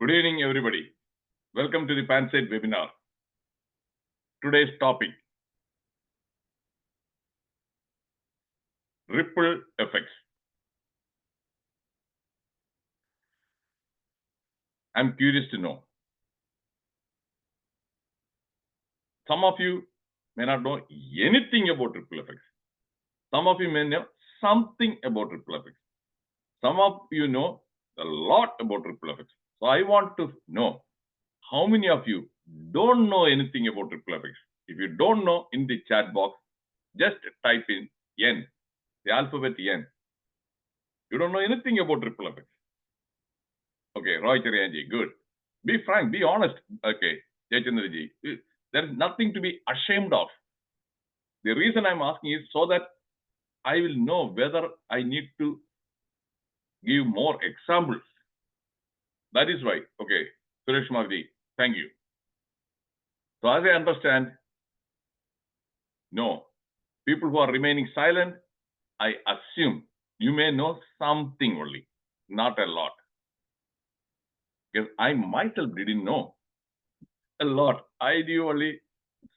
Good evening, everybody. Welcome to the PANSIGHT webinar. Today's topic, ripple effects. I'm curious to know. Some of you may not know anything about ripple effects. Some of you may know something about ripple effects. Some of you know a lot about ripple effects. So I want to know how many of you don't know anything about ripple effects. If you don't know, in the chat box, just type in N, the alphabet N. You don't know anything about ripple effects. Okay, Roy Cherianji, good. Be frank, be honest. Okay, Jayachandraji, there is nothing to be ashamed of. The reason I'm asking is so that I will know whether I need to give more examples. That is why. Okay, Suresh Mardi, thank you. So as I understand, no, people who are remaining silent, I assume you may know something only, not a lot. Because I myself didn't know a lot. I knew only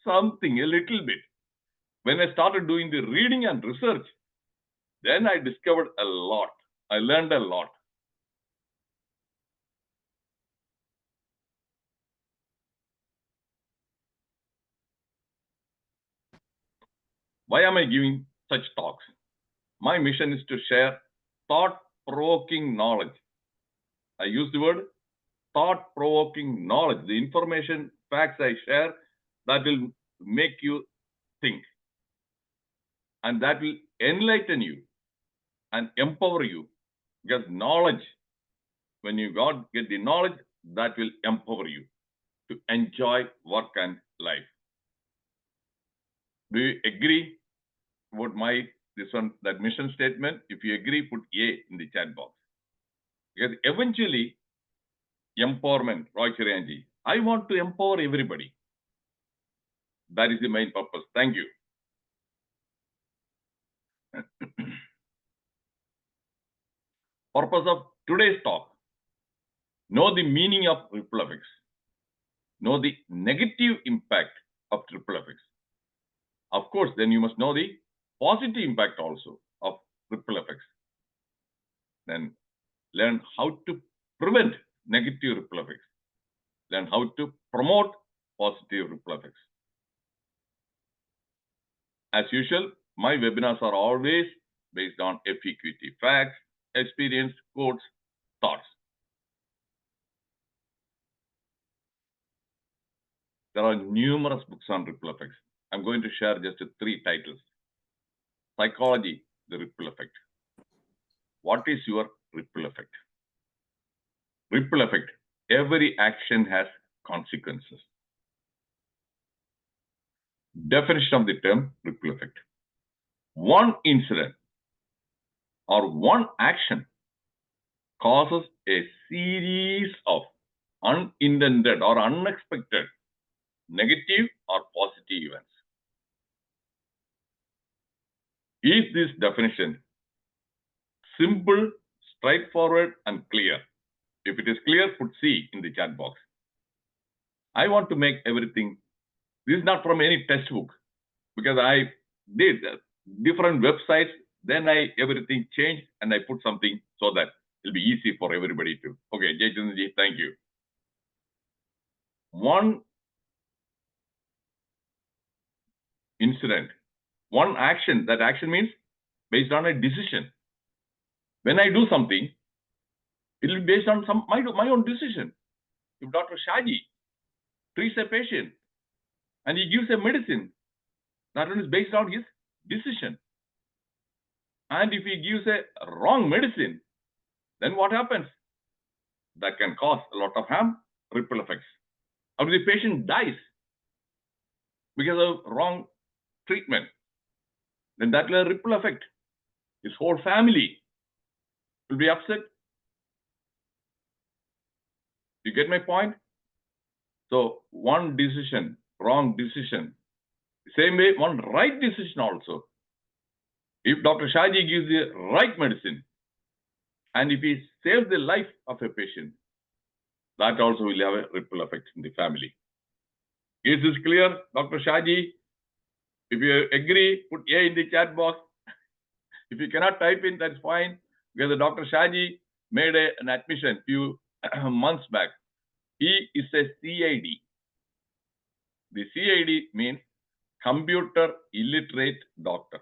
something, a little bit. When I started doing the reading and research, then I discovered a lot. I learned a lot. Why am I giving such talks? My mission is to share thought-provoking knowledge. I use the word thought-provoking knowledge. The information, facts I share, that will make you think. And that will enlighten you and empower you. Because knowledge, when you get the knowledge, that will empower you to enjoy work and life. Do you agree about that mission statement? If you agree, put A in the chat box. Because eventually, empowerment, Roy Cherianji, I want to empower everybody. That is the main purpose. Thank you. Purpose of today's talk, know the meaning of ripple effects. Know the negative impact of ripple effects. Of course, then you must know the positive impact also of ripple effects. Then learn how to prevent negative ripple effects. Learn how to promote positive ripple effects. As usual, my webinars are always based on FEQT facts, experience, quotes, thoughts. There are numerous books on ripple effects. I'm going to share just 3 titles. Psychology, the ripple effect. What is your ripple effect? Ripple effect. Every action has consequences. Definition of the term ripple effect. One incident or one action causes a series of unintended or unexpected negative or positive events. Is this definition simple, straightforward, and clear? If it is clear, put C in the chat box. I want to make everything. This is not from any textbook, because I did different websites, then everything changed and I put something so that it'll be easy for everybody to. Okay, Jayachandraji, thank you. One incident, one action. That action means based on a decision. When I do something, it will be based on my own decision. If Dr. Shaji treats a patient and he gives a medicine, that one is based on his decision. And if he gives a wrong medicine, then what happens? That can cause a lot of harm, ripple effects. Or the patient dies because of wrong treatment, then that will have a ripple effect. His whole family will be upset. You get my point? So one decision, wrong decision. Same way, one right decision also. If Dr. Shaji gives the right medicine, and if he saves the life of a patient, That also will have a ripple effect in the family. Is this clear, Dr. Shaji? If you agree, put A in the chat box. If you cannot type in, that's fine. Because Dr. Shaji made an admission few months back. He is a CID. The CID means computer illiterate doctor.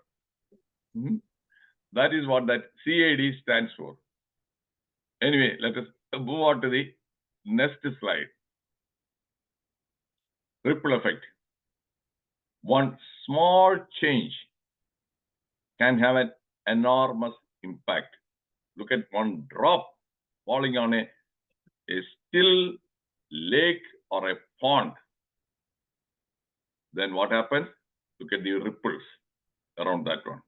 That is what that CID stands for. Anyway, let us move on to the next slide. Ripple effect. One small change can have an enormous impact. Look at one drop falling on a still lake or a pond. Then what happens? Look at the ripples around that one.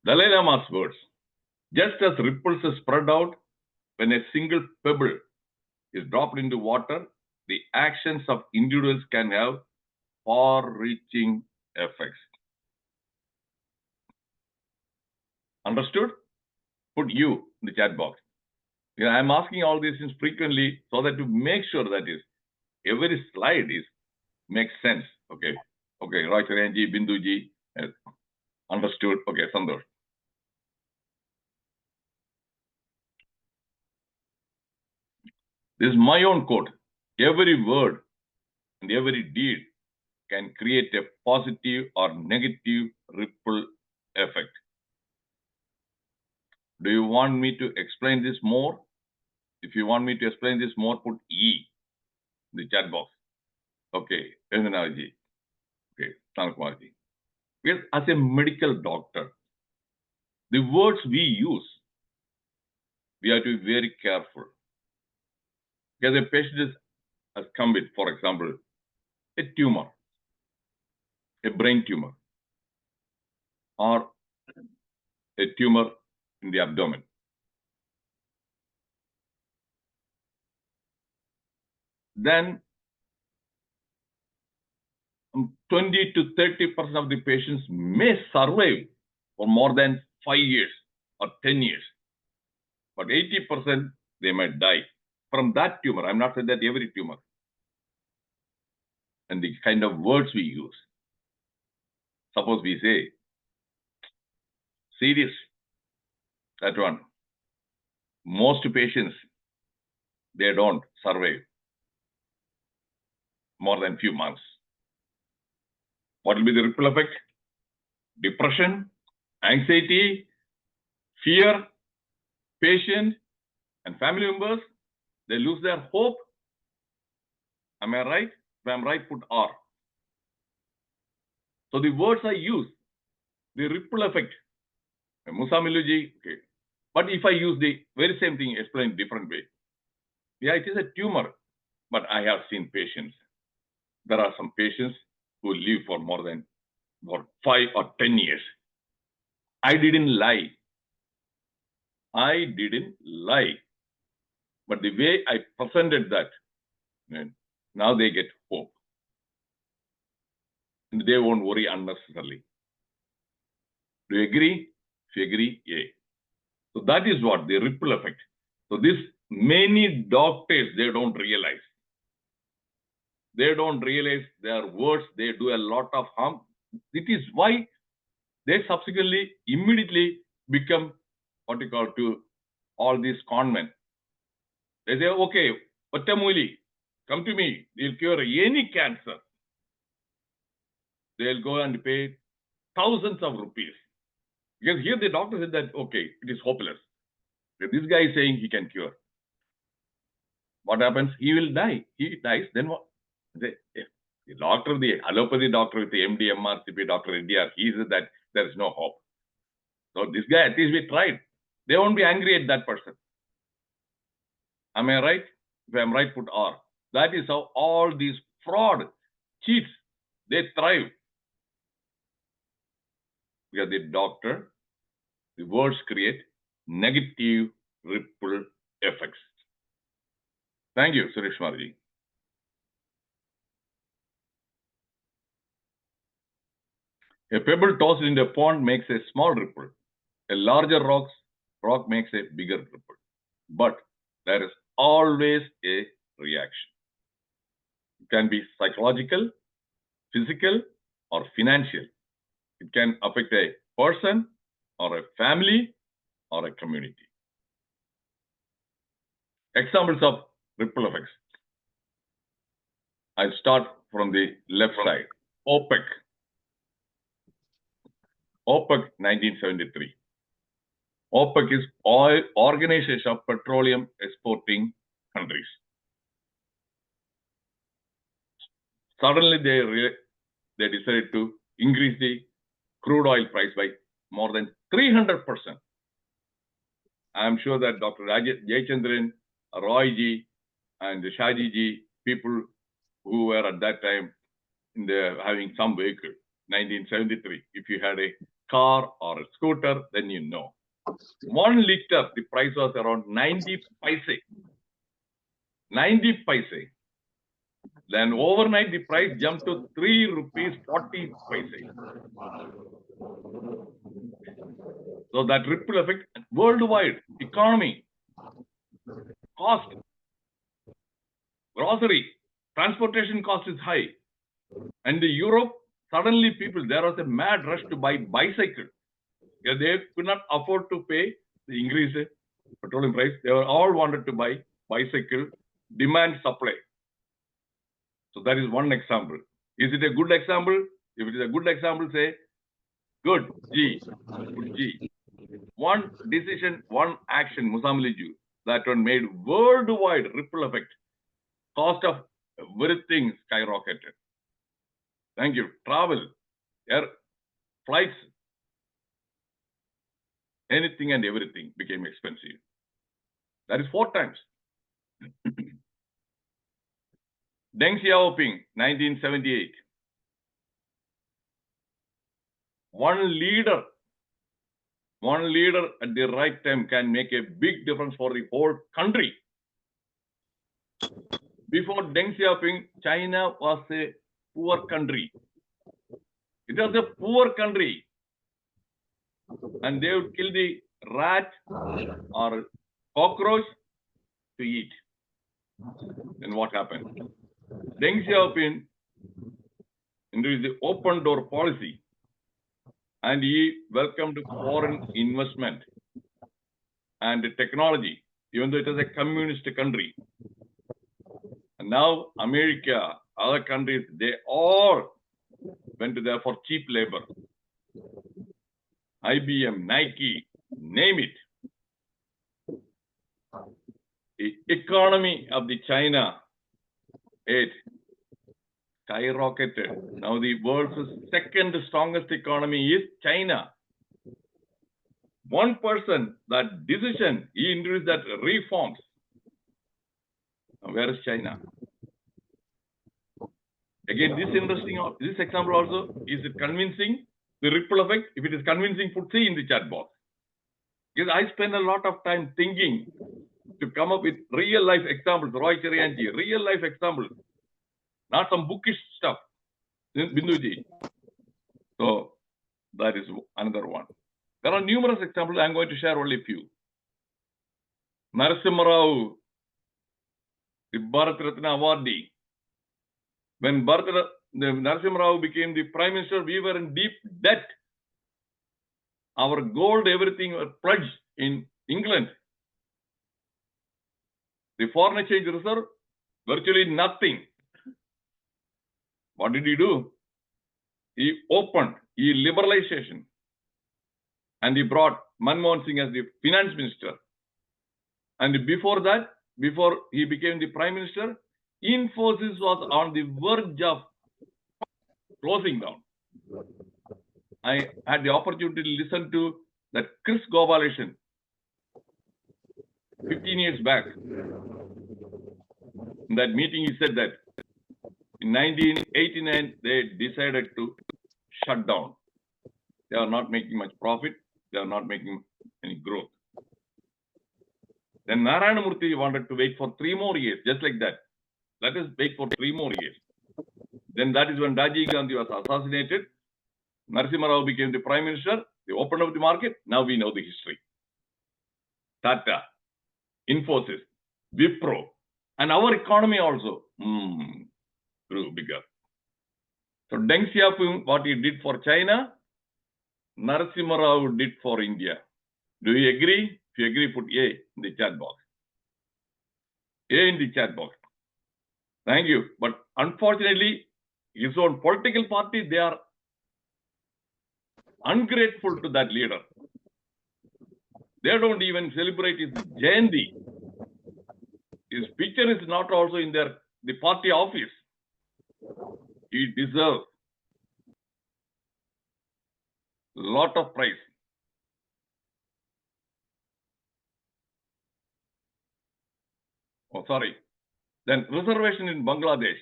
Dalai Lama's words. Just as ripples are spread out when a single pebble is dropped into water, the actions of individuals can have far-reaching effects. Understood? Put you in the chat box. I'm asking all these things frequently so that to make sure that is every slide makes sense. Okay. Okay, Rajaranji, Binduji, understood. Okay, Sandosh. This is my own quote. Every word and every deed can create a positive or negative ripple effect. Do you want me to explain this more? If you want me to explain this more, put E in the chat box. Okay, Venugopal. Okay, Tanakumarji. Because as a medical doctor, the words we use, we have to be very careful. Because a patient has come with, for example, a tumor, a brain tumor, or a tumor in the abdomen. Then 20 to 30% of the patients may survive for more than 5 years or 10 years. But 80% they might die from that tumor. I'm not saying that every tumor. And the kind of words we use. Suppose we say, serious, that one. Most patients, they don't survive more than few months. What will be the ripple effect? Depression, anxiety, fear, patient and family members, they lose their hope. Am I right? If I'm right, put R. So the words I use, the ripple effect. Musamiluji, okay. But if I use the very same thing, explained different way. Yeah, it is a tumor, but I have seen patients. There are some patients who live for more than 5 or 10 years. I didn't lie. I didn't lie. But the way I presented that, now they get hope. And they won't worry unnecessarily. Do you agree? If you agree, yeah. So that is what the ripple effect. So this many doctors, they don't realize. They don't realize their words, they do a lot of harm. It is why they subsequently immediately become what you call to all these conmen. They say, okay, Ottamuli, come to me, they'll cure any cancer. They'll go and pay thousands of rupees. Because here the doctor said that, okay, it is hopeless. This guy is saying he can cure. What happens? He will die. He dies, then what? The doctor, the allopathy doctor with the MD, MRCP, Dr. Reddiar, he said that there is no hope. So this guy, at least we tried. They won't be angry at that person. Am I right? If I'm right, put R. That is how all these fraud, cheats, they thrive. Because the doctor, the words create negative ripple effects. Thank you, Suresh Marji. A pebble tossed into a pond makes a small ripple. A larger rock makes a bigger ripple. but there is always a reaction. It can be psychological, physical, or financial. It can affect a person or a family or a community. Examples of ripple effects. I'll start from the left side. OPEC. OPEC 1973. OPEC is Oil Organization of Petroleum Exporting Countries. Suddenly they decided to increase the crude oil price by more than 300%. I am sure that Dr. Jayachandran, Roy ji, and Shaji ji, people who were at that time having some vehicle, 1973. If you had a car or a scooter, then you know. 1 liter, the price was around 90 paise. 90 paise. Then overnight, the price jumped to 3 rupees 40 paise. So that ripple effect, worldwide economy, cost, grocery, transportation cost is high. And the Europe, suddenly people, there was a mad rush to buy bicycle. Because they could not afford to pay the increased petroleum price. They were all wanted to buy bicycle, demand supply. So that is one example. Is it a good example? If it is a good example, say, good, G, good G. One decision, one action, Musamliju, that one made worldwide ripple effect. Cost of everything skyrocketed. Thank you. Travel, air, flights, anything and everything became expensive. That is 4 times. Deng Xiaoping, 1978. One leader at the right time can make a big difference for the whole country. Before Deng Xiaoping, China was a poor country. It was a poor country. And they would kill the rat or cockroach to eat. Then what happened? Deng Xiaoping introduced the open door policy, and he welcomed foreign investment and technology, even though it was a communist country. And now America, other countries, they all went there for cheap labor. IBM, Nike, name it. The economy of the China, it skyrocketed. Now the world's second strongest economy is China. One person, that decision, he introduced that reforms. Now where is China? Again, this example also, is it convincing? The ripple effect, if it is convincing, put C in the chat box. Because I spend a lot of time thinking to come up with real life examples, Roy Cherianji, real life examples, not some bookish stuff. Binduji. So that is another one. There are numerous examples. I'm going to share only a few. Narasimha, the Bharat Ratna awardee. When Narasimha Rao became the Prime Minister, we were in deep debt. Our gold, everything was pledged in England. The foreign exchange reserve, virtually nothing. What did he do? He opened, he liberalization. And he brought Manmohan Singh as the finance minister. And before that, before he became the Prime Minister, Infosys was on the verge of closing down. I had the opportunity to listen to that Chris Gopalakrishnan 15 years back. In that meeting, he said that in 1989, they decided to shut down. They are not making much profit. They are not making any growth. Then Narayana Murthy wanted to wait for 3 more years, just like that. Let us wait for 3 more years. Then that is when Rajiv Gandhi was assassinated. Narasimha Rao became the Prime Minister. They opened up the market. Now we know the history. Tata, Infosys, Wipro, and our economy also grew bigger. So Deng Xiaoping, what he did for China, Narasimha Rao did for India. Do you agree? If you agree, put A in the chat box. A in the chat box. Thank you. But unfortunately, his own political party, they are ungrateful to that leader. They don't even celebrate his Jayanti. His picture is not also in the party office. He deserves a lot of praise. Oh, sorry. Then reservation in Bangladesh.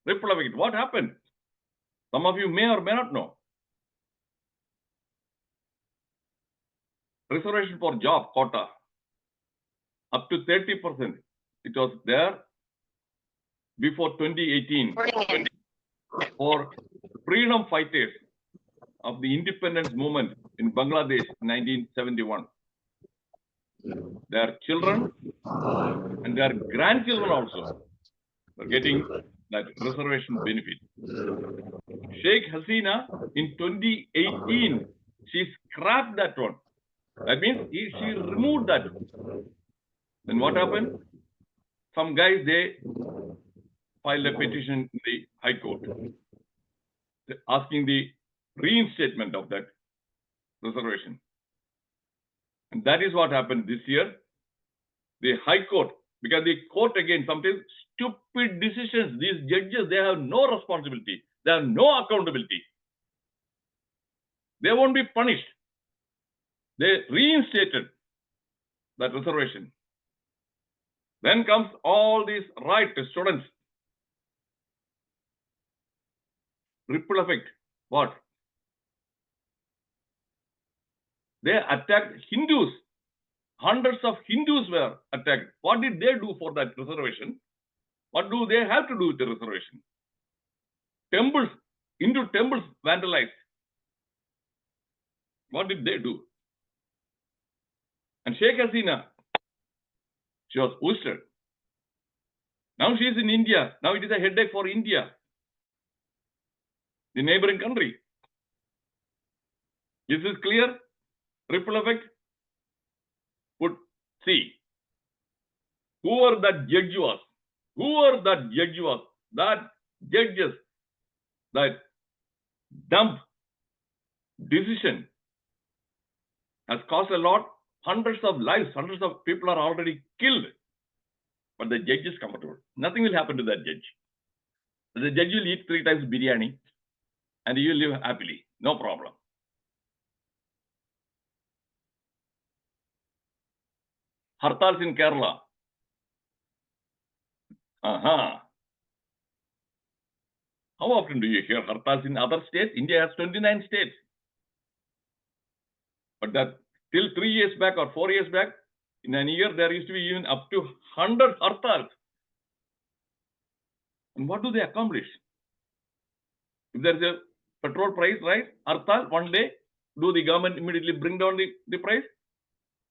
Ripple effect. What happened? Some of you may or may not know. Reservation for job quota up to 30%. It was there before 2018 for freedom fighters of the independence movement in Bangladesh in 1971. Their children and their grandchildren also were getting that reservation benefit. Sheikh Hasina in 2018, she scrapped that one. That means she removed that. Then what happened? Some guys, they filed a petition in the High Court asking the reinstatement of that reservation. And that is what happened this year. The High Court, because the court again, sometimes stupid decisions, these judges, they have no responsibility. They have no accountability. They won't be punished. They reinstated that reservation. Then comes all these right students. Ripple effect. What? They attacked Hindus. Hundreds of Hindus were attacked. What did they do for that reservation? What do they have to do with the reservation? Temples, Hindu temples vandalized. What did they do? And Sheikh Hasina, she was ousted. Now she is in India. Now it is a headache for India, the neighboring country. Is this clear? Ripple effect? Put C. Whoever that judge was, that judges, that dumb decision has caused a lot. Hundreds of lives, hundreds of people are already killed. But the judge is comfortable. Nothing will happen to that judge. The judge will eat 3 times biryani and he will live happily. No problem. Hartals in Kerala. How often do you hear hartals in other states? India has 29 states. But that till 3 years back or 4 years back, in a year, there used to be even up to 100 hartals. And what do they accomplish? If there is a petrol price rise, hartal, one day, do the government immediately bring down the price?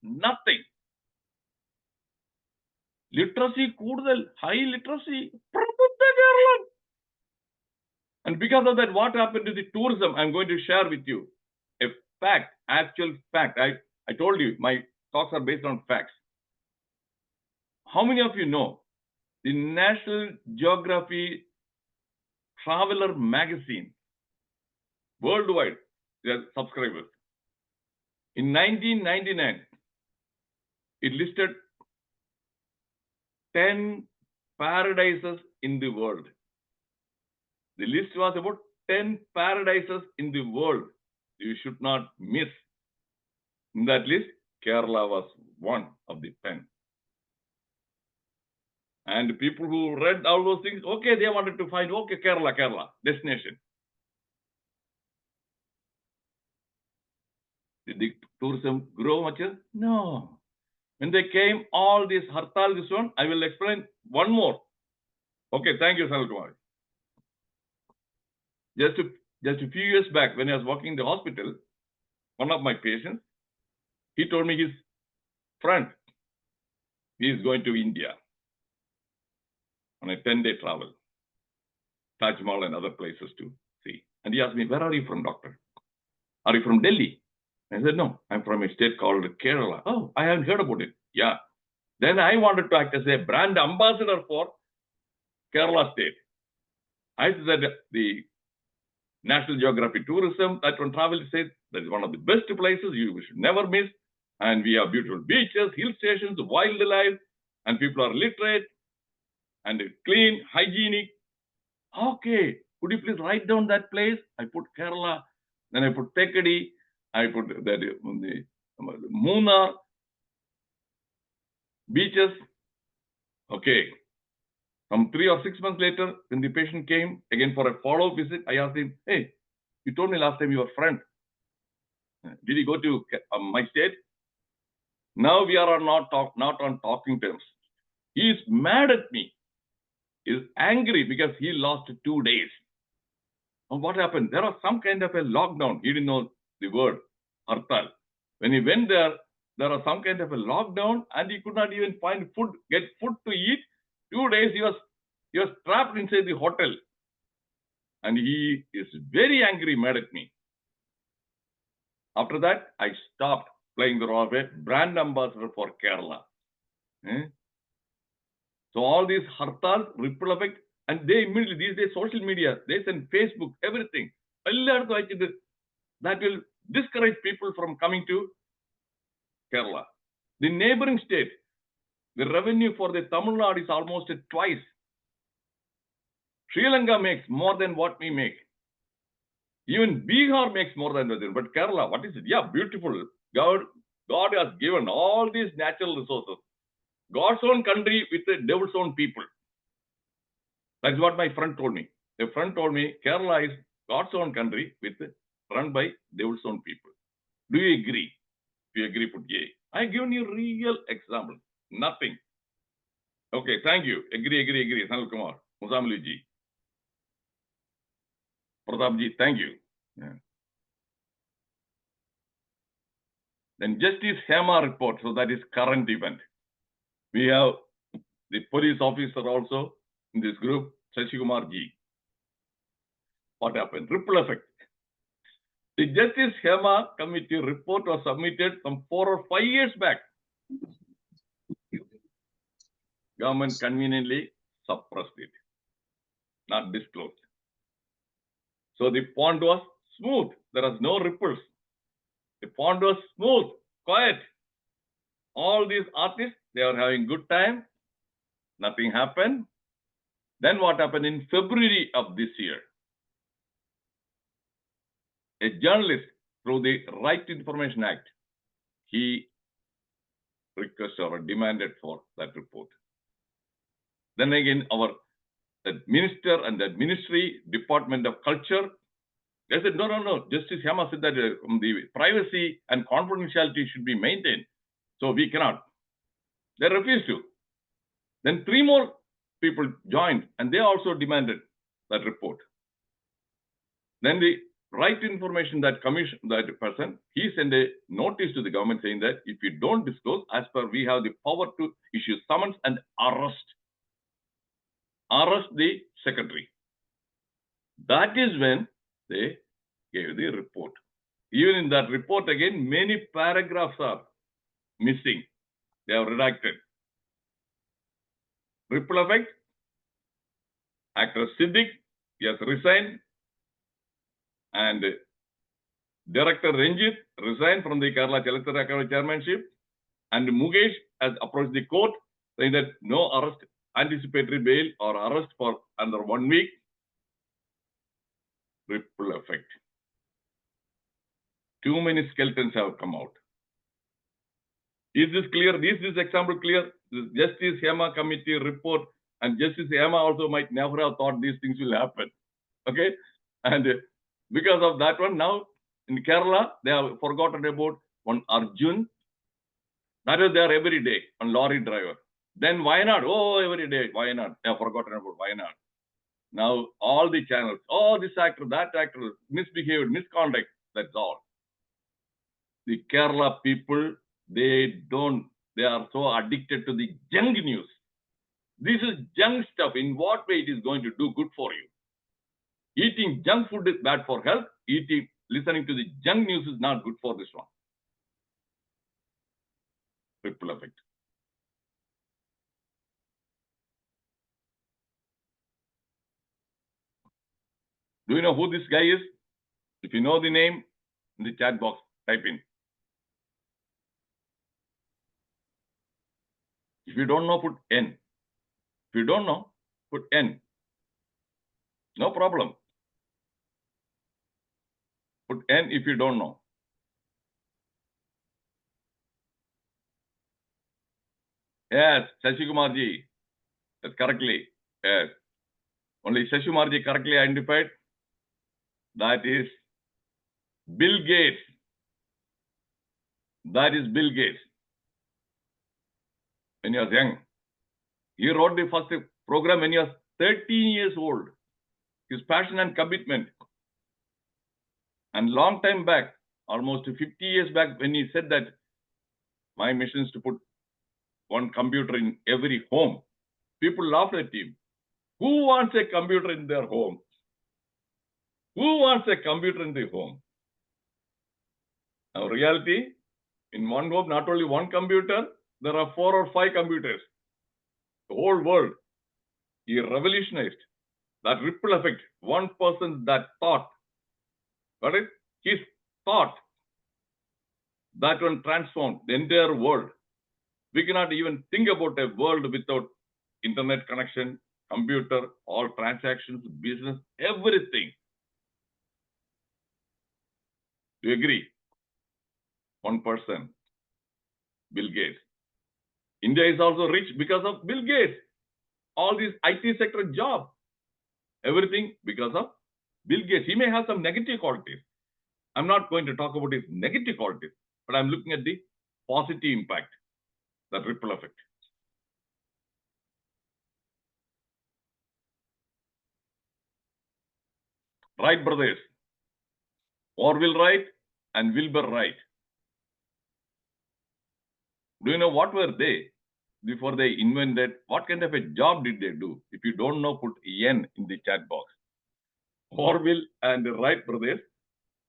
Nothing. Literacy, high literacy. And because of that, what happened to the tourism? I'm going to share with you a fact, actual fact. I told you, my talks are based on facts. How many of you know the National Geography Traveler magazine worldwide, their subscribers? In 1999, it listed 10 paradises in the world. The list was about 10 paradises in the world. You should not miss. In that list, Kerala was one of the 10. And people who read all those things, okay, they wanted to find, okay, Kerala, destination. Did the tourism grow much? No. When they came, all this hartal, this one, I will explain one more. Okay, thank you, Sanal Kumar. Just a few years back, when I was working in the hospital, one of my patients, he told me his friend, He is going to India on a 10-day travel, Taj Mahal and other places to see. And he asked me, where are you from, doctor? Are you from Delhi? I said, no, I'm from a state called Kerala. Oh, I haven't heard about it. Yeah. Then I wanted to act as a brand ambassador for Kerala state. I said the National Geographic Tourism, that one travel said that is one of the best places you should never miss. And we have beautiful beaches, hill stations, wildlife, and people are literate and clean, hygienic. Okay, could you please write down that place? I put Kerala, then I put Tekadi, I put the Munnar beaches. Okay. Some 3 or 6 months later, when the patient came again for a follow-up visit, I asked him, hey, you told me last time you were a friend. Did he go to my state? Now we are not on talking terms. He is mad at me. He is angry because he lost 2 days. And what happened? There was some kind of a lockdown. He didn't know the word, hartal. When he went there, there was some kind of a lockdown and he could not even find food, get food to eat. 2 days he was trapped inside the hotel. And he is very angry, mad at me. After that, I stopped playing the role of a brand ambassador for Kerala. So all these hartals, ripple effect, and they immediately, these days, social media, they send Facebook, everything. That will discourage people from coming to Kerala. The neighboring state, the revenue for the Tamil Nadu is almost twice. Sri Lanka makes more than what we make. Even Bihar makes more than that. But Kerala, what is it? Yeah, beautiful. God has given all these natural resources. God's own country with the devil's own people. That's what my friend told me. A friend told me Kerala is God's own country run by devil's own people. Do you agree? If you agree, put yay. I given you real example. Nothing. Okay, thank you. Agree. Sanal Kumar, Musamali ji. Pratap ji, thank you. Yeah. Then Justice Hema report, so that is current event. We have the police officer also in this group, Shashi Kumar ji. What happened? Ripple effect. The Justice Hema committee report was submitted some 4 or 5 years back. Government conveniently suppressed it, not disclosed. So the pond was smooth. There was no ripples. The pond was smooth, quiet. All these artists, they are having good time. Nothing happened. Then what happened in February of this year? A journalist, through the Right to Information Act, he requested or demanded for that report. Then again, the minister and the ministry, Department of Culture, they said, no. Justice Hema said that the privacy and confidentiality should be maintained. So we cannot. They refused to. Then 3 more people joined and they also demanded that report. Then the Right to Information, that person, he sent a notice to the government saying that if you don't disclose, as per we have the power to issue summons and arrest the secretary. That is when they gave the report. Even in that report, again, many paragraphs are missing. They are redacted. Ripple effect. Actor Siddiq, he has resigned. And Director Ranjit resigned from the Kerala Chalachitra Academy chairmanship. And Mukesh has approached the court saying that no arrest, anticipatory bail or arrest for under 1 week. Ripple effect. Too many skeletons have come out. Is this clear? Is this example clear? This Justice Hema committee report, and Justice Hema also might never have thought these things will happen. Okay? And because of that one, now in Kerala, they have forgotten about one Arjun. That is there every day, on lorry driver. Then why not? Oh, every day, why not? They have forgotten about why not. Now all the channels, this actor, that actor, misbehaved, misconduct, that's all. The Kerala people, they don't they are so addicted to the junk news. This is junk stuff. In what way it is going to do good for you? Eating junk food is bad for health. Listening to the junk news is not good for this one. Ripple effect. Do you know who this guy is? If you know the name, in the chat box, type in. If you don't know, put N. If you don't know, put N. No problem. Put N if you don't know. Yes, Shashi Kumar ji. That's correctly. Yes. Only Shashi Kumar ji correctly identified. That is Bill Gates. That is Bill Gates. When he was young, he wrote the first program when he was 13 years old. His passion and commitment. And long time back, almost 50 years back, when he said that my mission is to put one computer in every home, people laughed at him. Who wants a computer in their home? Who wants a computer in the home? Now, reality, in one home, not only one computer, there are 4 or 5 computers. The whole world. He revolutionized that ripple effect. One person that thought, got it? His thought, that one transformed the entire world. We cannot even think about a world without internet connection, computer, all transactions, business, everything. Do you agree? One person, Bill Gates. India is also rich because of Bill Gates. All these IT sector job, everything because of Bill Gates. He may have some negative qualities. I'm not going to talk about his negative qualities, but I'm looking at the positive impact, that ripple effect. Right, brothers? Orville Wright and Wilbur Wright. Do you know what were they before they invented? What kind of a job did they do? If you don't know, put N in the chat box. Orville and Wright brothers,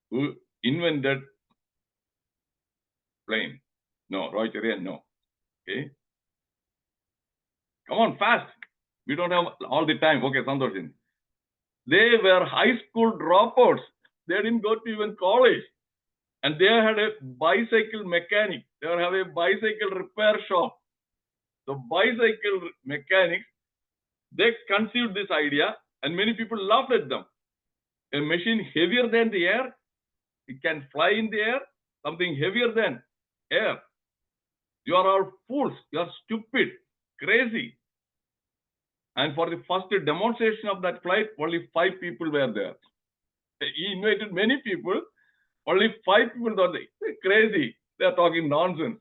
who invented plane. No, Roy Cherian, no. Okay. Come on, fast. We don't have all the time. Okay, Santoshin. They were high school dropouts. They didn't go to even college. And they had a bicycle mechanic. They have a bicycle repair shop. The bicycle mechanics, they conceived this idea and many people laughed at them. A machine heavier than the air, it can fly in the air, something heavier than air. You are all fools. You are stupid, crazy. And for the first demonstration of that flight, only 5 people were there. He invited many people. Only 5 people thought they're crazy. They're talking nonsense.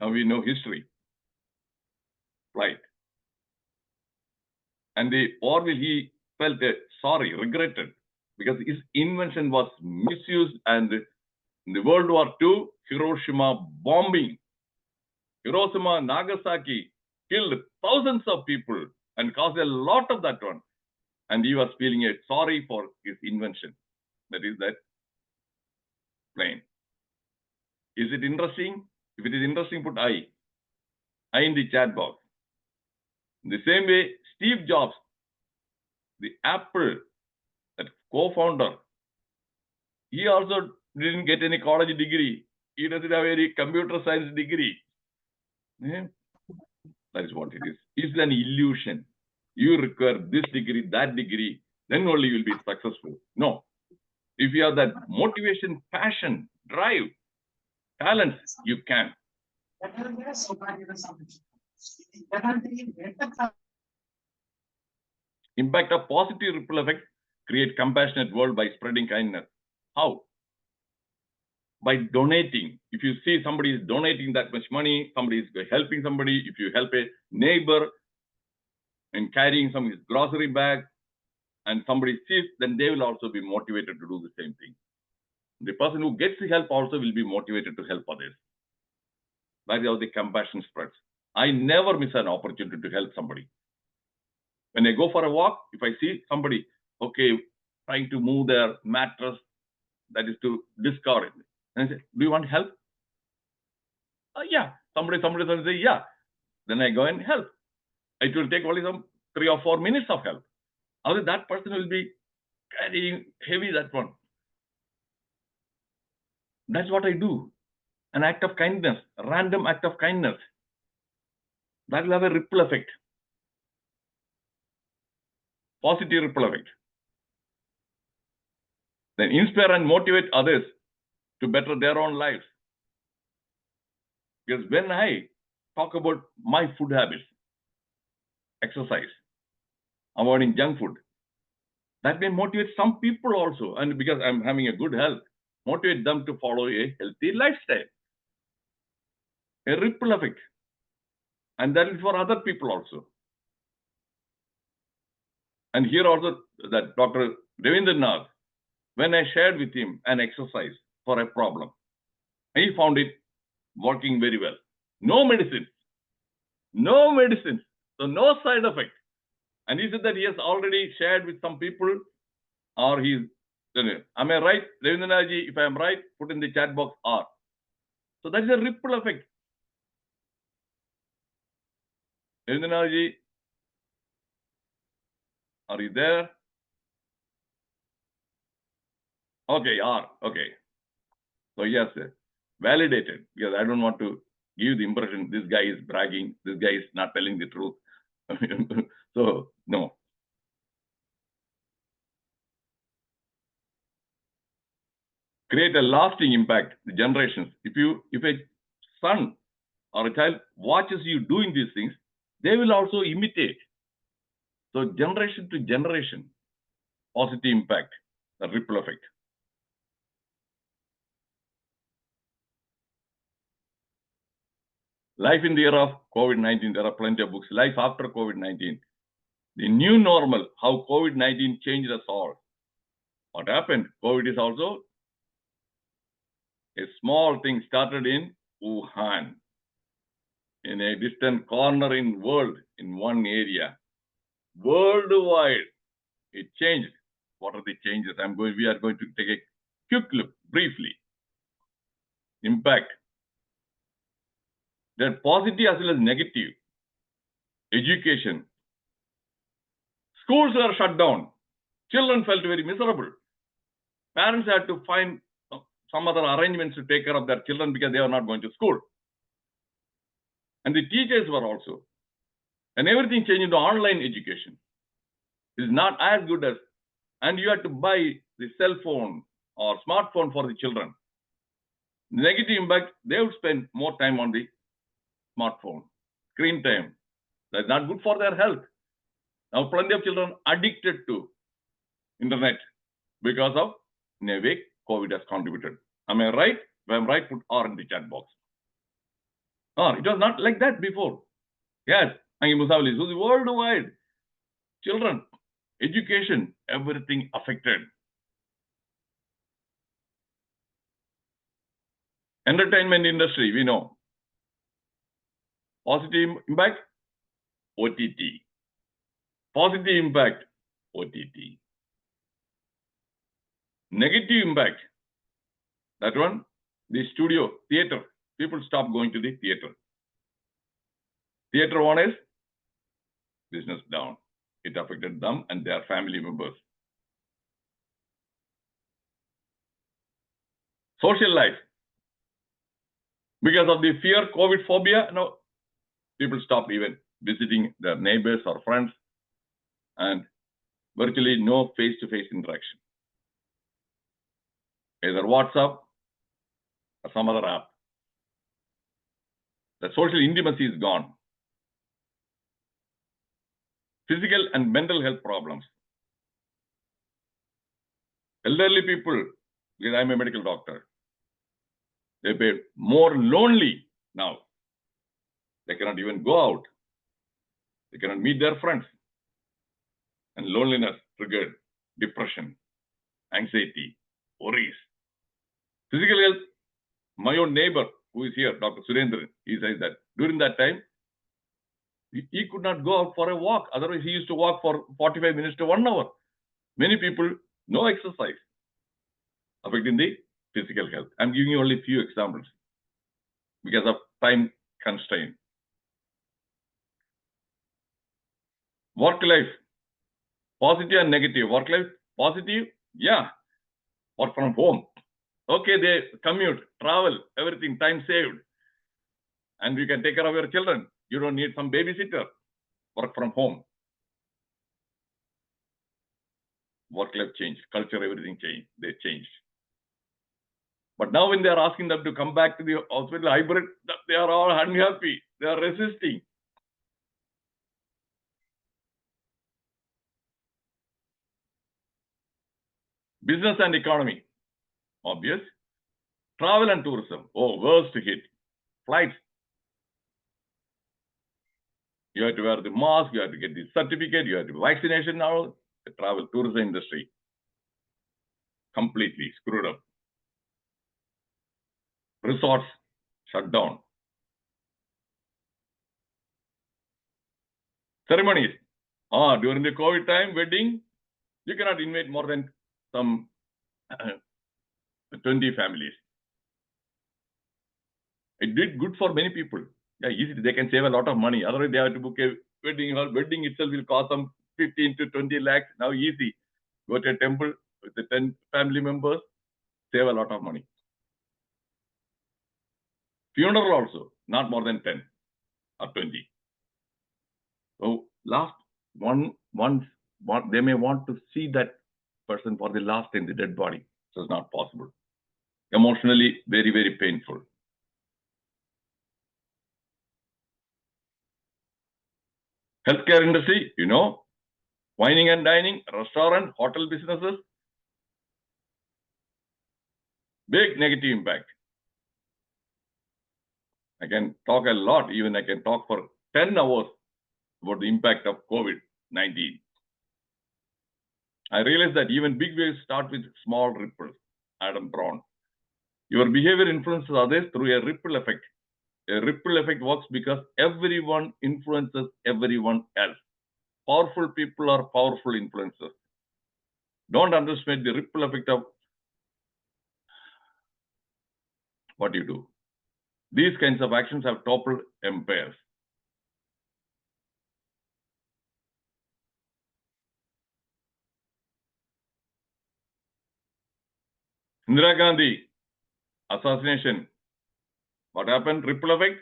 Now we know history. Right. And the Orville, he felt sorry, regretted, because his invention was misused. And in the World War II, Hiroshima bombing, Hiroshima, Nagasaki killed thousands of people and caused a lot of that one. And he was feeling sorry for his invention. That is that plane. Is it interesting? If it is interesting, put I. I in the chat box. In the same way, Steve Jobs, the Apple, that co-founder, he also didn't get any college degree. He doesn't have any computer science degree. Yeah. That is what it is. It's an illusion. You require this degree, that degree, then only you will be successful. No. If you have that motivation, passion, drive, talent, you can. Impact of positive ripple effect, create compassionate world by spreading kindness. How? By donating. If you see somebody is donating that much money, somebody is helping somebody, if you help a neighbor and carrying some his grocery bag, and somebody sees, then they will also be motivated to do the same thing. The person who gets the help also will be motivated to help others. That is how the compassion spreads. I never miss an opportunity to help somebody. When I go for a walk, if I see somebody, okay, trying to move their mattress, that is to discover it. And I say, do you want help? Yeah. Somebody say, yeah. Then I go and help. It will take only some 3 or 4 minutes of help. Otherwise, that person will be carrying heavy, that one. That's what I do. An act of kindness, a random act of kindness. That will have a ripple effect. Positive ripple effect. Then inspire and motivate others to better their own lives. Because when I talk about my food habits, exercise, avoiding junk food, that may motivate some people also. And because I'm having a good health, motivate them to follow a healthy lifestyle. A ripple effect. And that is for other people also. And here also, that Dr. Ravindranath, when I shared with him an exercise for a problem, he found it working very well. No medicine. No medicine. So no side effect. And he said that he has already shared with some people, or he's, am I right? Ravindranathji, if I am right, put in the chat box R. So that is a ripple effect. Ravindranathji, are you there? Okay, R. Okay. So yes, validated, because I don't want to give the impression this guy is bragging, this guy is not telling the truth. So no. Create a lasting impact, the generations. If a son or a child watches you doing these things, they will also imitate. So generation to generation, positive impact, the ripple effect. Life in the era of COVID-19, there are plenty of books. Life after COVID-19. The new normal, how COVID-19 changed us all. What happened? COVID is also a small thing started in Wuhan, in a distant corner in world, in one area. Worldwide, it changed. What are the changes? We are going to take a quick look, briefly. Impact. That positive as well as negative. Education. Schools were shut down. Children felt very miserable. Parents had to find some other arrangements to take care of their children because they are not going to school. And the teachers were also. And everything changed into online education. It's not as good as, and you have to buy the cell phone or smartphone for the children. Negative impact, they would spend more time on the smartphone, screen time. That's not good for their health. Now, plenty of children addicted to internet because of, in a way, COVID has contributed. Am I right? If I'm right, put R in the chat box. It was not like that before. Yes, Musavali. So the worldwide, children, education, everything affected. Entertainment industry, we know. Positive impact, OTT. Positive impact, OTT. Negative impact, that one, the studio, theater. People stop going to the theater. Theater owners, business down. It affected them and their family members. Social life. Because of the fear, COVID phobia, no, people stopped even visiting their neighbors or friends, and virtually no face-to-face interaction. Either WhatsApp or some other app. The social intimacy is gone. Physical and mental health problems. Elderly people, because I'm a medical doctor, they're more lonely now. They cannot even go out. They cannot meet their friends. And loneliness triggered depression, anxiety, worries. Physical health, my own neighbor who is here, Dr. Surendran, he says that during that time, he could not go out for a walk. Otherwise, he used to walk for 45 minutes to 1 hour. Many people, no exercise, affecting the physical health. I'm giving you only a few examples because of time constraint. Work life, positive and negative. Work life, positive, yeah, work from home. Okay, they commute, travel, everything, time saved. And you can take care of your children. You don't need some babysitter. Work from home. Work life changed, culture, everything changed. They changed. But now when they are asking them to come back to the hospital hybrid, they are all unhappy. They are resisting. Business and economy, obvious. Travel and tourism, oh, worst hit. Flights, you have to wear the mask, you have to get the certificate, you have to vaccination now. The travel tourism industry, completely screwed up. Resorts, shut down. Ceremonies, during the COVID time, wedding, you cannot invite more than some 20 families. It did good for many people. Yeah, easily they can save a lot of money. Otherwise, they have to book a wedding hall. Wedding itself will cost them 15 to 20 lakhs. Now easy. Go to a temple with the 10 family members, save a lot of money. Funeral also, not more than 10 or 20. So last once they may want to see that person for the last time, the dead body. So it's not possible. Emotionally, very, very painful. Healthcare industry, wining and dining, restaurant, hotel businesses, big negative impact. I can talk a lot, even I can talk for 10 hours about the impact of COVID-19. I realized that even big waves start with small ripples. Adam Brown. Your behavior influences others through a ripple effect. A ripple effect works because everyone influences everyone else. Powerful people are powerful influencers. Don't underestimate the ripple effect of what you do. These kinds of actions have toppled empires. Indira Gandhi, assassination. What happened? Ripple effect.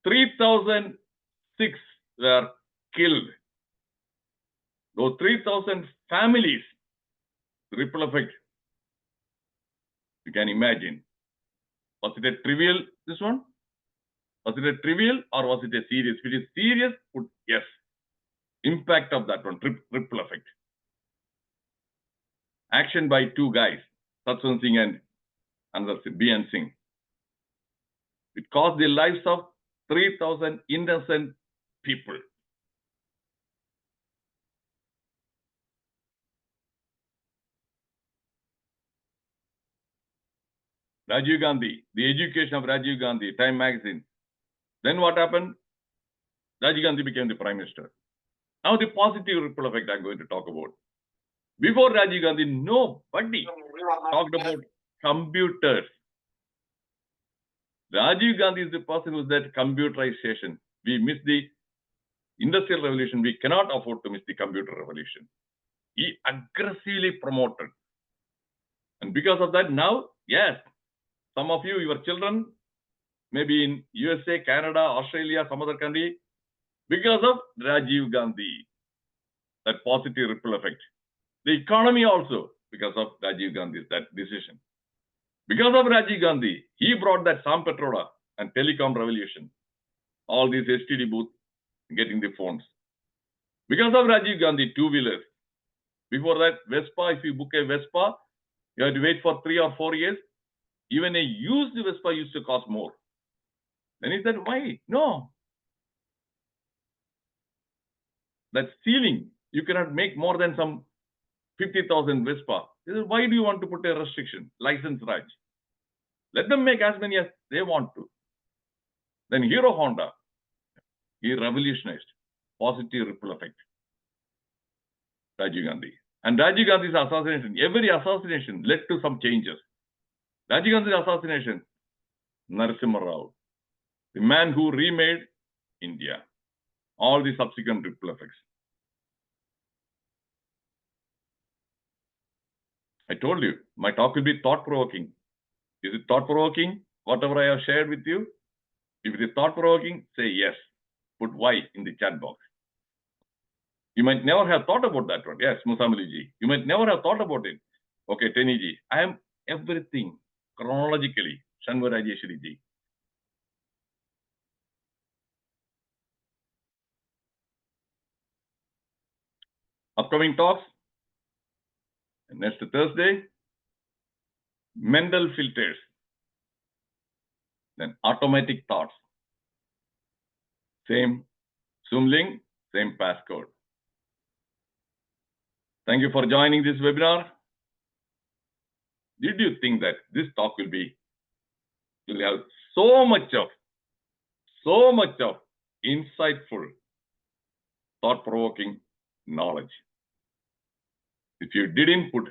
3,006 were killed. Those 3,000 families, ripple effect. You can imagine. Was it a trivial, this one? Was it a trivial or was it a serious? If it is serious, put yes. Impact of that one, ripple effect. Action by two guys, Satwan Singh and another B.N. Singh. It cost the lives of 3,000 innocent people. Rajiv Gandhi, the education of Rajiv Gandhi, Time magazine. Then what happened? Rajiv Gandhi became the prime minister. Now the positive ripple effect I'm going to talk about. Before Rajiv Gandhi, nobody talked about computers. Rajiv Gandhi is the person who said computerization. We missed the industrial revolution. We cannot afford to miss the computer revolution. He aggressively promoted. And because of that, now, yes, some of you, your children, maybe in USA, Canada, Australia, some other country, because of Rajiv Gandhi, that positive ripple effect. The economy also, because of Rajiv Gandhi's that decision. Because of Rajiv Gandhi, he brought that Sam Petroda and telecom revolution. All these STD booths getting the phones. Because of Rajiv Gandhi, two-wheelers. Before that, Vespa, if you book a Vespa, you have to wait for 3 or 4 years. Even a used Vespa used to cost more. Then he said, why? No. That ceiling, you cannot make more than some 50,000 Vespa. He said, why do you want to put a restriction? License Raj. Let them make as many as they want to. Then Hero Honda, he revolutionized positive ripple effect. Rajiv Gandhi. And Rajiv Gandhi's assassination, every assassination led to some changes. Rajiv Gandhi's assassination, Narasimha Rao, the man who remade India, all the subsequent ripple effects. I told you, my talk will be thought-provoking. Is it thought-provoking? Whatever I have shared with you? If it is thought-provoking, say yes. Put Y in the chat box. You might never have thought about that one. Yes, Musamali-ji. You might never have thought about it. Okay, Teni-ji. I am everything chronologically. Shanvarajeshwari-ji. Upcoming talks. Next Thursday. Mental filters. Then automatic thoughts. Same Zoom link, same passcode. Thank you for joining this webinar. Did you think that this talk will have so much of insightful, thought-provoking knowledge? If you didn't put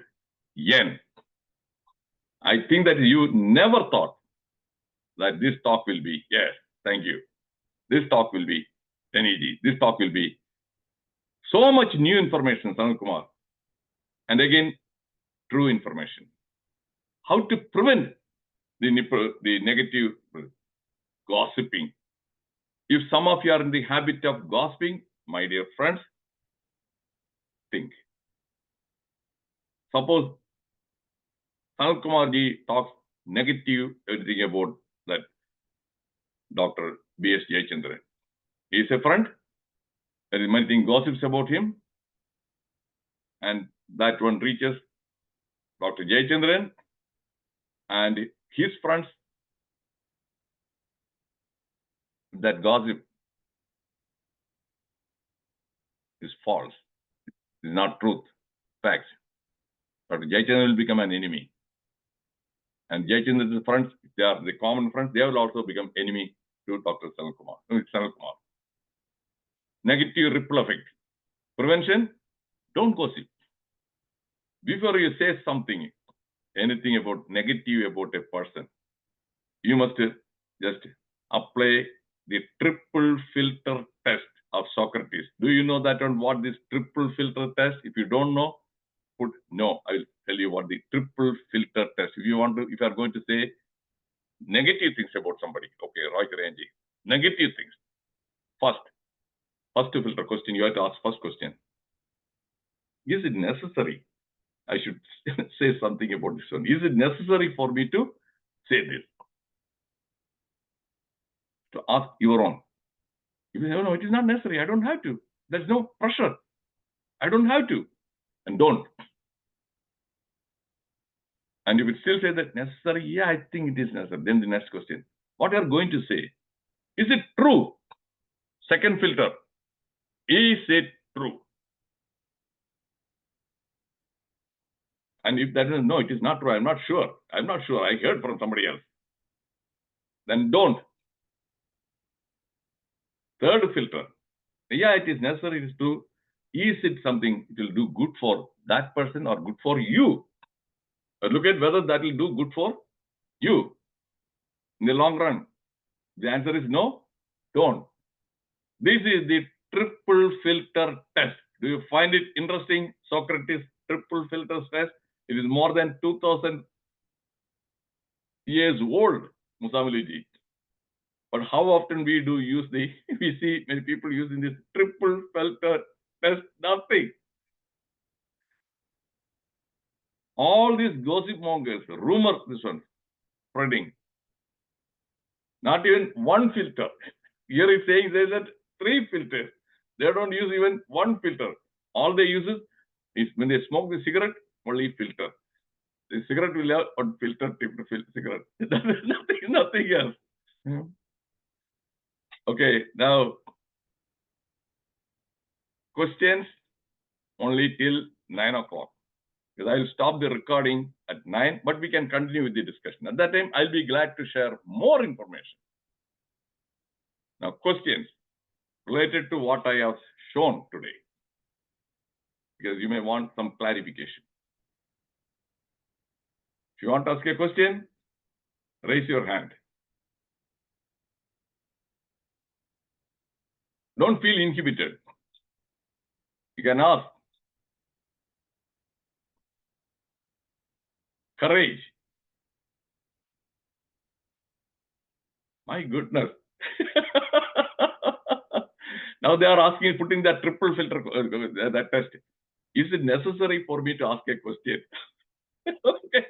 yen, I think that you never thought that this talk will be, yes, thank you. This talk will be 10 This talk will be so much new information, Sanal Kumar. And again, true information. How to prevent the negative gossiping. If some of you are in the habit of gossiping, my dear friends, think. Suppose Sanal Kumar ji talks negative everything about that Dr. B.S. Jayachandran. He is a friend. There is many things gossips about him. And that one reaches Dr. Jayachandran and his friends. That gossip is false. It is not truth. Facts. Dr. Jayachandran will become an enemy. And Jayachandran's friends, if they are the common friends, they will also become enemy to Dr. Sanal Kumar. Negative ripple effect. Prevention, don't gossip. Before you say something, anything about negative about a person, you must just apply the triple filter test of Socrates. Do you know that on what this triple filter test? If you don't know, put no. I will tell you what the triple filter test. If you are going to say negative things about somebody, okay, Roy Karanji, negative things. First filter question, you have to ask first question. Is it necessary? I should say something about this one. Is it necessary for me to say this? To ask your own. If you say, no, it is not necessary. I don't have to. There's no pressure. I don't have to. And don't. And if it still says that necessary, yeah, I think it is necessary. Then the next question. What you are going to say? Is it true? Second filter. Is it true? And if that is no, it is not true. I'm not sure. I'm not sure. I heard from somebody else. Then don't. Third filter. Yeah, it is necessary. It is true. Is it something it will do good for that person or good for you? But look at whether that will do good for you in the long run. The answer is no. Don't. This is the triple filter test. Do you find it interesting? Socrates triple filter test. It is more than 2000 years old, Musamali-ji. But how often we see many people using this triple filter test? Nothing. All these gossip mongers, rumors, this one, spreading. Not even one filter. Here is saying there is 3 filters. They don't use even one filter. All they use is when they smoke the cigarette, only filter. The cigarette will have one filter, tipped cigarette. Nothing else. Okay, now questions only till 9 o'clock. because I will stop the recording at 9, but we can continue with the discussion. At that time, I'll be glad to share more information. Now, questions related to what I have shown today, because you may want some clarification. If you want to ask a question, raise your hand. Don't feel inhibited. You can ask. Courage. My goodness. Now they are asking, putting that triple filter, that test. Is it necessary for me to ask a question? Okay.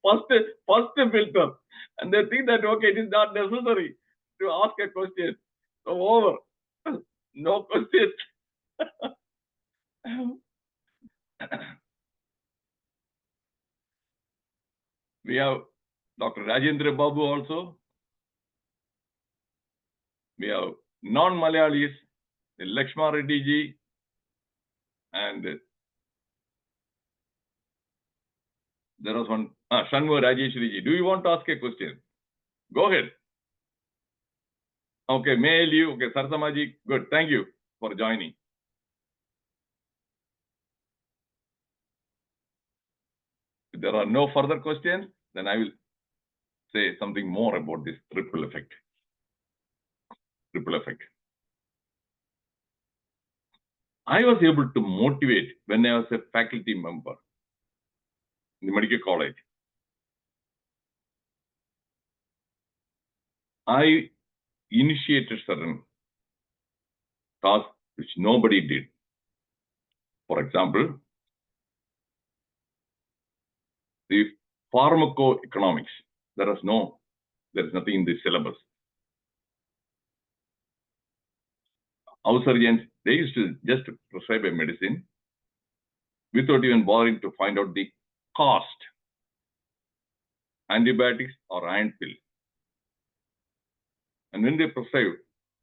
First filter. And they think that, okay, it is not necessary to ask a question. So over. No question. We have Dr. Rajendra Babu also. We have non-Malayalis, Lakshma Reddy ji, and there was one, Shanmu Rajeshwari ji. Do you want to ask a question? Go ahead. Okay, may I leave? Okay, Sarsama ji, good. Thank you for joining. If there are no further questions, then I will say something more about this ripple effect. Ripple effect. I was able to motivate when I was a faculty member in the medical college. I initiated certain tasks which nobody did. For example, the pharmacoeconomics. There is nothing in the syllabus. Our surgeons, they used to just prescribe a medicine without even bothering to find out the cost. Antibiotics or iron pill. And when they prescribe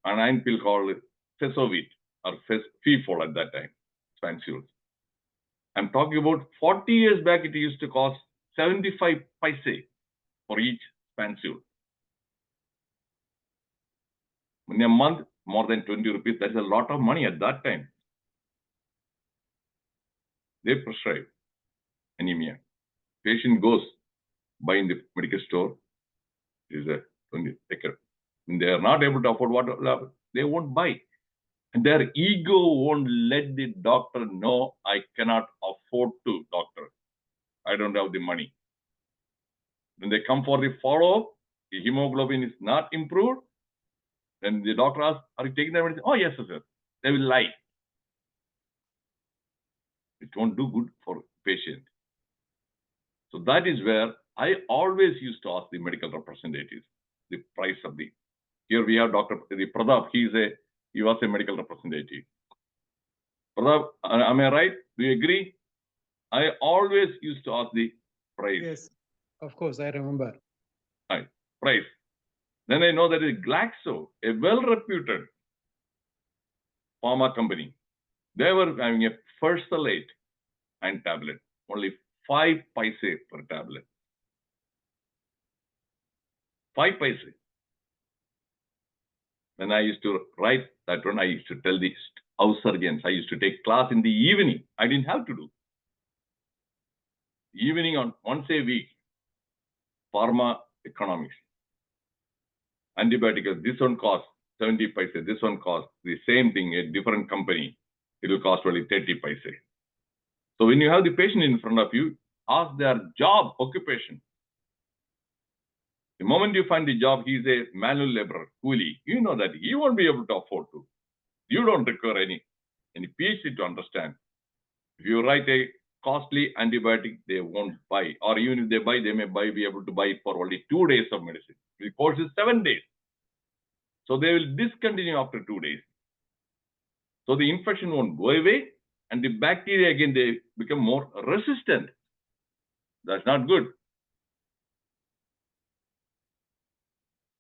an iron pill called Fesovit or Fefol at that time, Spansules. I'm talking about 40 years back, it used to cost 75 paise for each Spansule. In a month, more than 20 rupees, that's a lot of money at that time. They prescribe anemia. Patient goes buy in the medical store. Is a 20 acre. When they are not able to afford what they won't buy. And their ego won't let the doctor know, I cannot afford to, doctor. I don't have the money. When they come for the follow-up, the hemoglobin is not improved. Then the doctor asks, are you taking the medicine? Oh, yes, sir. They will lie. It won't do good for patient. So that is where I always used to ask the medical representatives the price of the. Here we have Dr. Pradap. He was a medical representative. Pradap, am I right? Do you agree? I always used to ask the price. Yes, of course, I remember. Right, price. Then I know that is Glaxo, a well-reputed pharma company. They were having a Fersolate and tablet, only 5 paise per tablet. 5 paise. When I used to write that one, I used to tell the house surgeons, I used to take class in the evening. I didn't have to do. Evening on once a week, pharma economics. Antibiotics, this one costs 70 paise, this one costs the same thing, a different company, it will cost only 30 paise. So when you have the patient in front of you, ask their job, occupation. The moment you find the job, he's a manual laborer, coolie, you know that he won't be able to afford to. You don't require any PhD to understand. If you write a costly antibiotic, they won't buy. Or even if they buy, they may be able to buy it for only 2 days of medicine. The course is 7 days. So they will discontinue after 2 days. So the infection won't go away, and the bacteria, again, they become more resistant. That's not good.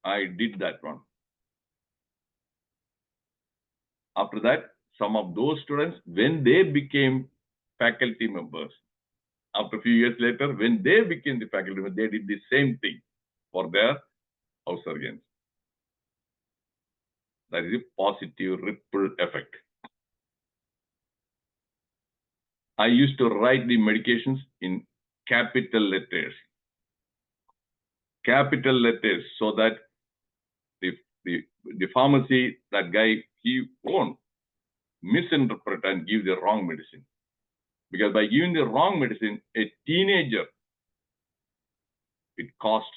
I did that one. After that, some of those students, when they became faculty members, After a few years later, when they became the faculty member, they did the same thing for their house surgeons. That is a positive ripple effect. I used to write the medications in capital letters. Capital letters, so that the pharmacy, that guy, he won't misinterpret and give the wrong medicine. Because by giving the wrong medicine, a teenager, it costs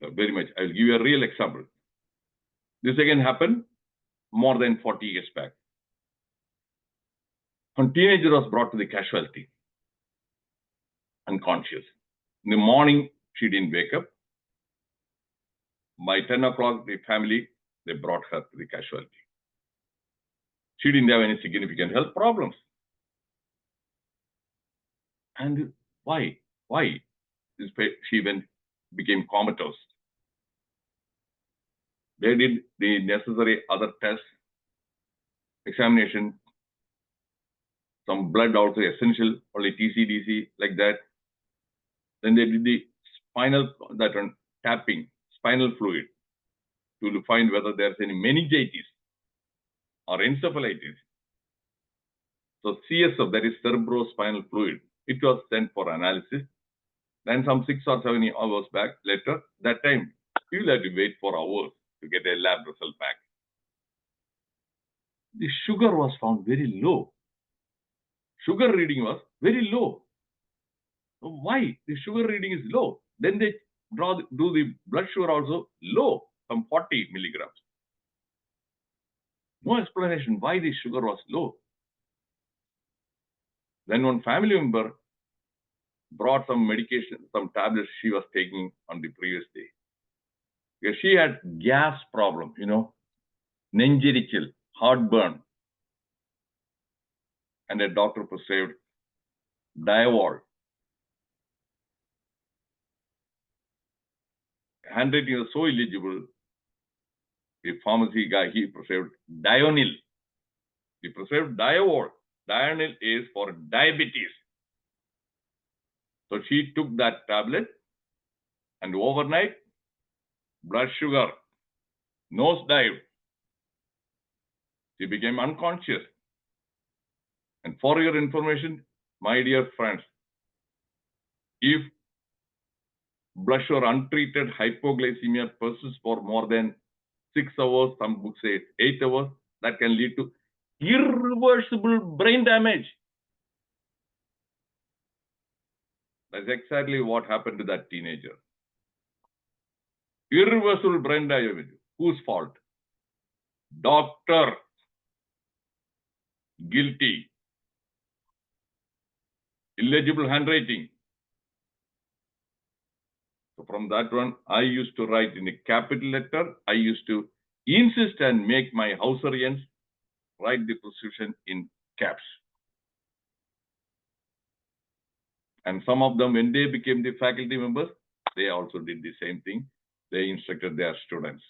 very much. I'll give you a real example. This again happened more than 40 years back. A teenager was brought to the casualty, unconscious. In the morning, she didn't wake up. By 10 o'clock, the family, they brought her to the casualty. She didn't have any significant health problems. And why? Why? She became comatose. They did the necessary other tests, examination, some blood also essential, only TCDC, like that. Then they did the tapping, spinal fluid, to find whether there's any meningitis or encephalitis. So CSF, that is cerebrospinal fluid, it was sent for analysis. Then some 6 or 7 hours back later, that time, you will have to wait for hours to get a lab result back. The sugar was found very low. Sugar reading was very low. So why the sugar reading is low? Then they do the blood sugar also low, from 40 milligrams. No explanation why the sugar was low. Then one family member brought some medication, some tablets she was taking on the previous day. Because she had gas problem, Nenjerichil, heartburn. And the doctor prescribed Diawol. Handwriting was so illegible. The pharmacy guy, he prescribed Dionil. He prescribed Diawol. Dionil is for diabetes. So she took that tablet, and overnight, blood sugar nosedive. She became unconscious. And for your information, my dear friends, if blood sugar untreated hypoglycemia persists for more than 6 hours, some books say 8 hours, that can lead to irreversible brain damage. That's exactly what happened to that teenager. Irreversible brain damage. Whose fault? Doctor. Guilty. Illegible handwriting. So from that one, I used to write in a capital letter. I used to insist and make my house surgeons write the prescription in caps. And some of them, when they became the faculty members, they also did the same thing. They instructed their students.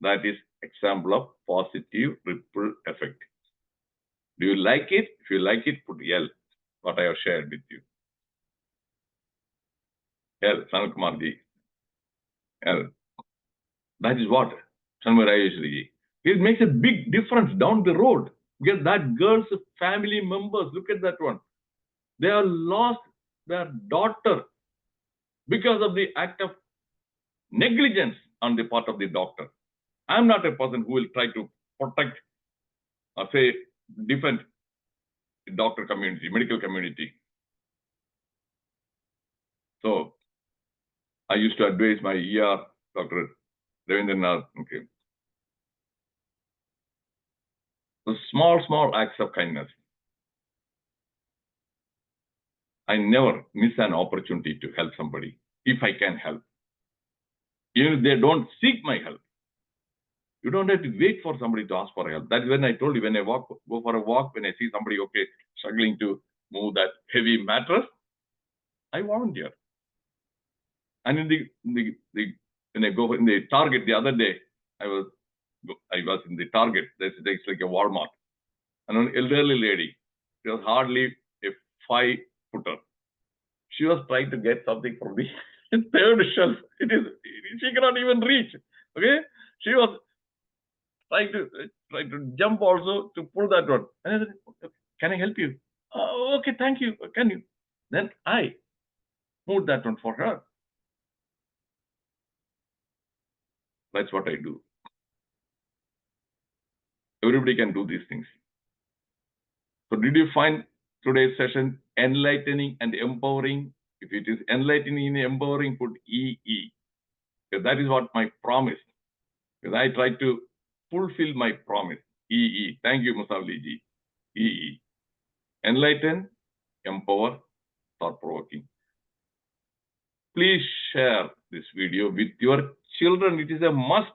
That is example of positive ripple effect. Do you like it? If you like it, put L, what I have shared with you. L, Sanal Kumar ji. L. That is what? Sanmarayeshwari. It makes a big difference down the road. Because that girl's family members, look at that one. They have lost their daughter because of the act of negligence on the part of the doctor. I'm not a person who will try to protect or say defend the doctor community, medical community. So I used to advise my ER, Dr. Ravindranath. Okay. So small acts of kindness. I never miss an opportunity to help somebody if I can help. Even if they don't seek my help. You don't have to wait for somebody to ask for help. That's when I told you, when I go for a walk, when I see somebody, struggling to move that heavy mattress, I volunteer. And when I go in the Target the other day, I was in the Target. There's like a Walmart. And an elderly lady, she was hardly a 5 put her. She was trying to get something from the third shelf. She cannot even reach. Okay, she was trying to jump also to pull that one. And I said, can I help you? Oh, okay, thank you. Can you? Then I moved that one for her. That's what I do. Everybody can do these things. So did you find today's session enlightening and empowering? If it is enlightening and empowering, put EE. Because that is what my promise. Because I try to fulfill my promise. EE. Thank you, Musavli ji. EE. Enlighten, empower, thought-provoking. Please share this video with your children. It is a must.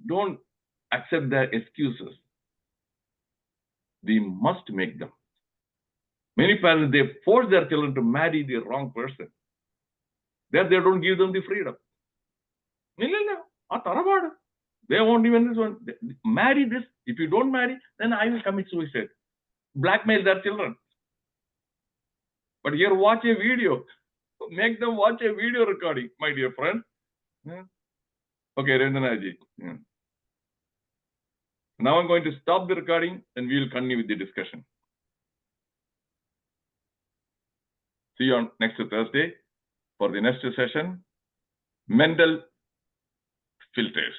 Don't accept their excuses. We must make them. Many parents, they force their children to marry the wrong person. There they don't give them the freedom. They won't even this one. Marry this. If you don't marry, then I will commit suicide. Blackmail their children. But here, watch a video. Make them watch a video recording, my dear friend. Yeah. Okay, Rendanaji. Yeah. Now I'm going to stop the recording and we will continue with the discussion. See you on next Thursday for the next session, mental filters.